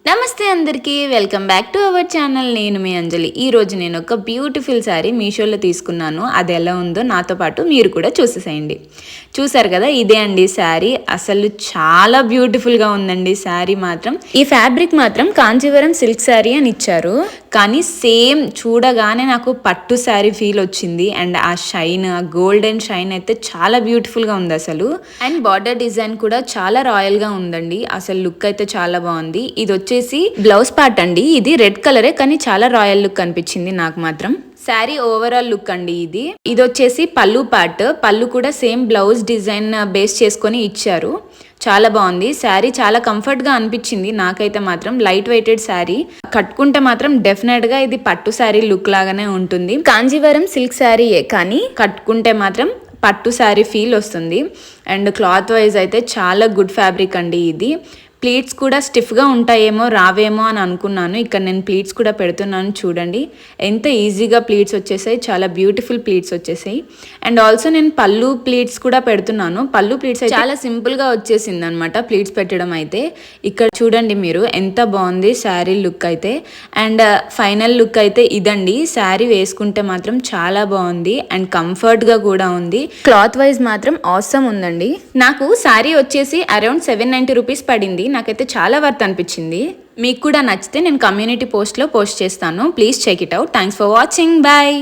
నమస్తే అందరికీ, welcome back to our channel. నేను మీ అంజలి. ఈరోజు నేను ఒక బ్యూటిఫుల్ శారీ మీషోలో తీసుకున్నాను. అది ఎలా ఉందో నాతో పాటు మీరు కూడా చూసేసేయండి. చూసారు కదా, ఇదే అండి శారీ. అసలు చాలా బ్యూటిఫుల్గా ఉందండి శారీ మాత్రం. ఈ ఫ్యాబ్రిక్ మాత్రం కాంచీవరం సిల్క్ శారీ అని ఇచ్చారు, కానీ సేమ్ చూడగానే నాకు పట్టు శారీ ఫీల్ వచ్చింది. అండ్ ఆ షైన్, ఆ గోల్డెన్ షైన్ అయితే చాలా బ్యూటిఫుల్గా ఉంది అసలు. అండ్ బార్డర్ డిజైన్ కూడా చాలా రాయల్గా ఉందండి. అసలు లుక్ అయితే చాలా బాగుంది. ఇది వచ్చేసి బ్లౌజ్ పార్ట్ అండి. ఇది రెడ్ కలరే, కానీ చాలా రాయల్ లుక్ అనిపించింది నాకు మాత్రం. శారీ ఓవరాల్ లుక్ అండి ఇది. ఇది వచ్చేసి పళ్ళు పార్ట్. పళ్ళు కూడా సేమ్ బ్లౌజ్ డిజైన్ బేస్ చేసుకొని ఇచ్చారు. చాలా బాగుంది శారీ. చాలా కంఫర్ట్ గా అనిపించింది నాకైతే మాత్రం. లైట్ వెయిటెడ్ శారీ, కట్టుకుంటే మాత్రం డెఫినెట్ గా ఇది పట్టు శారీ లుక్ లాగానే ఉంటుంది. కాంజీవరం సిల్క్ శారీయే, కానీ కట్టుకుంటే మాత్రం పట్టు శారీ ఫీల్ వస్తుంది. అండ్ క్లాత్ వైజ్ అయితే చాలా గుడ్ ఫ్యాబ్రిక్ అండి ఇది. ప్లీట్స్ కూడా స్టిఫ్గా ఉంటాయేమో, రావేమో అని అనుకున్నాను. ఇక్కడ నేను ప్లీట్స్ కూడా పెడుతున్నాను, చూడండి ఎంత ఈజీగా ప్లీట్స్ వచ్చేసాయి. చాలా బ్యూటిఫుల్ ప్లీట్స్ వచ్చేసాయి. అండ్ ఆల్సో నేను పళ్ళు ప్లీట్స్ కూడా పెడుతున్నాను. పళ్ళు ప్లీట్స్ అయితే చాలా సింపుల్గా వచ్చేసింది అనమాట ప్లీట్స్ పెట్టడం అయితే. ఇక్కడ చూడండి మీరు, ఎంత బాగుంది శారీ లుక్ అయితే. అండ్ ఫైనల్ లుక్ అయితే ఇదండి. శారీ వేసుకుంటే మాత్రం చాలా బాగుంది అండ్ కంఫర్ట్గా కూడా ఉంది. క్లాత్ వైజ్ మాత్రం ఆసమ్ ఉందండి. నాకు శారీ వచ్చేసి అరౌండ్ 790 రూపీస్ పడింది. నాకైతే చాలా వర్త్ అనిపించింది. మీకు కూడా నచ్చితే నేను కమ్యూనిటీ పోస్ట్లో పోస్ట్ చేస్తాను. Please check it out. Thanks for watching. Bye.